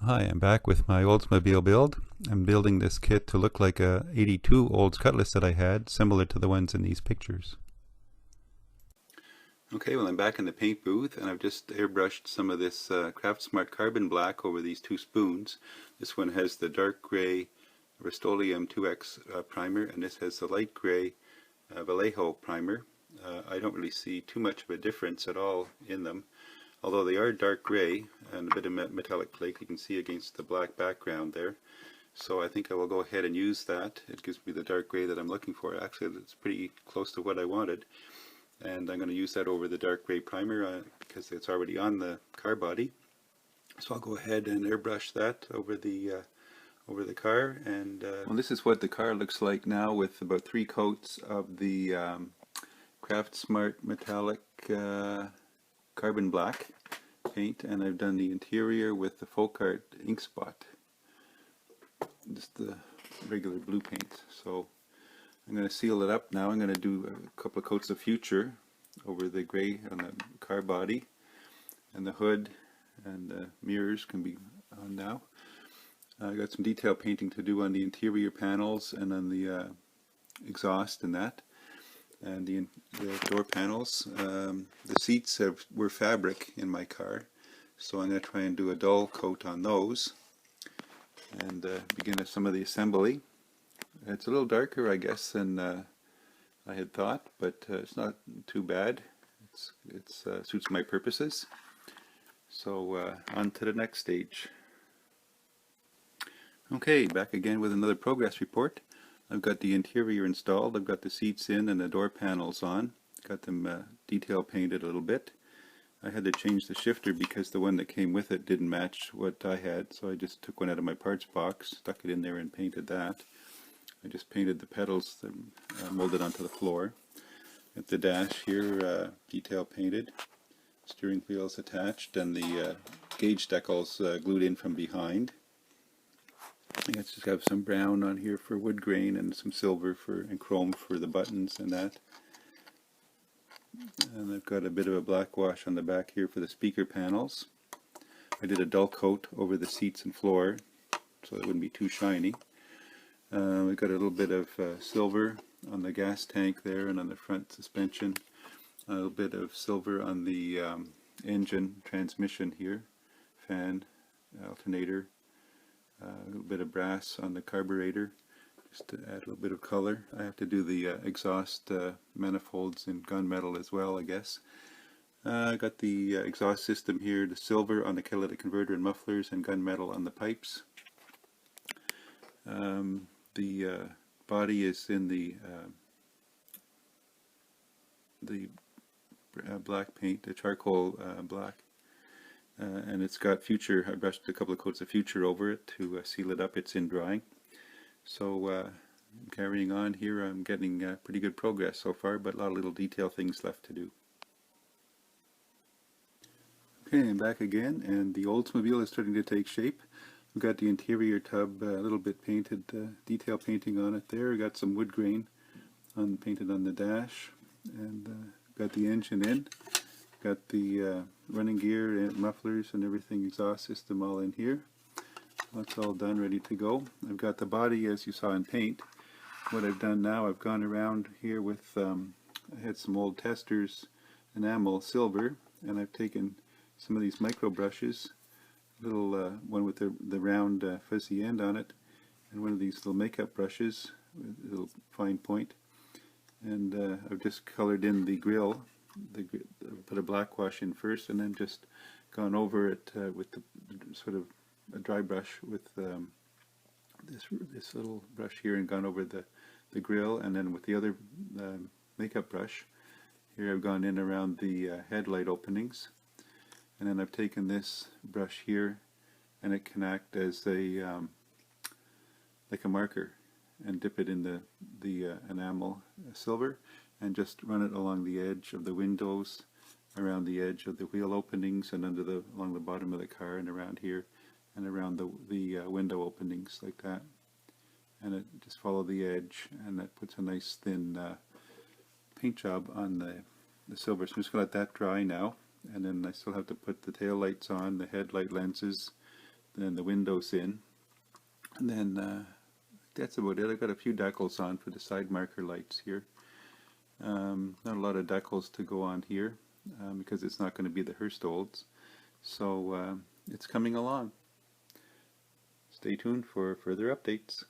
Hi, I'm back with my Oldsmobile build. I'm building this kit to look like a 82 Olds Cutlass that I had, similar to the ones in these pictures. Okay, well I'm back in the paint booth and I've just airbrushed some of this Craftsmart Carbon Black over these two spoons. This one has the dark gray Rust-Oleum 2X primer, and this has the light gray Vallejo primer. I don't really see too much of a difference at all in them, although they are dark gray and a bit of metallic flake you can see against the black background there. So I think I will go ahead and use that. It gives me the dark gray that I'm looking for. Actually, it's pretty close to what I wanted. And I'm going to use that over the dark gray primer because it's already on the car body. So I'll go ahead and airbrush that over the car. And well, this is what the car looks like now with about 3 coats of the Craftsmart metallic carbon black paint, and I've done the interior with the Folk Art ink spot, just the regular blue paint. So I'm going to seal it up now. I'm going to do a couple of coats of Future over the gray on the car body, and the hood and the mirrors can be on now. I got some detail painting to do on the interior panels and on the exhaust and that. And the door panels. The seats were fabric in my car, so I'm going to try and do a dull coat on those and begin with some of the assembly. It's a little darker, I guess, than I had thought, but it's not too bad. It suits my purposes. So on to the next stage. Okay, back again with another progress report. I've got the interior installed, I've got the seats in and the door panels on. Got them detail painted a little bit. I had to change the shifter because the one that came with it didn't match what I had, so I just took one out of my parts box, stuck it in there and painted that. I just painted the pedals that molded onto the floor. At the dash here, detail painted. Steering wheels attached and the gauge decals glued in from behind. I just have some brown on here for wood grain and some silver and chrome for the buttons and that. And I've got a bit of a black wash on the back here for the speaker panels. I did a dull coat over the seats and floor so it wouldn't be too shiny. We've got a little bit of silver on the gas tank there and on the front suspension. A little bit of silver on the engine transmission here, fan, alternator. A little bit of brass on the carburetor, just to add a little bit of color. I have to do the exhaust manifolds in gunmetal as well, I guess. I got the exhaust system here, the silver on the catalytic converter and mufflers, and gunmetal on the pipes. The body is in the black paint, the charcoal black. And it's got Future. I brushed a couple of coats of Future over it to seal it up. It's in drying. So carrying on here, I'm getting pretty good progress so far, but a lot of little detail things left to do. Okay, I'm back again, and the Oldsmobile is starting to take shape. We've got the interior tub a little bit painted, detail painting on it there. We've got some wood grain painted on the dash, and got the engine in. Got the running gear and mufflers and everything, exhaust system all in here. That's all done, ready to go. I've got the body as you saw in paint. What I've done now, I've gone around here with, I had some old Testors enamel silver, and I've taken some of these micro brushes, little one with the round fuzzy end on it, and one of these little makeup brushes with a little fine point. And I've just colored in the grill. Put a black wash in first, and then just gone over it with the sort of a dry brush with this little brush here, and gone over the grill, and then with the other makeup brush here I've gone in around the headlight openings, and then I've taken this brush here, and it can act as a like a marker, and dip it in the enamel silver, and just run it along the edge of the windows, around the edge of the wheel openings, and along the bottom of the car, and around here, and around the window openings like that. And it just follow the edge, and that puts a nice thin paint job on the silver. So I'm just going to let that dry now, and then I still have to put the tail lights on, the headlight lenses, then the windows in, and then that's about it. I've got a few decals on for the side marker lights here. Not a lot of decals to go on here because it's not going to be the Hearst Olds. So it's coming along. Stay tuned for further updates.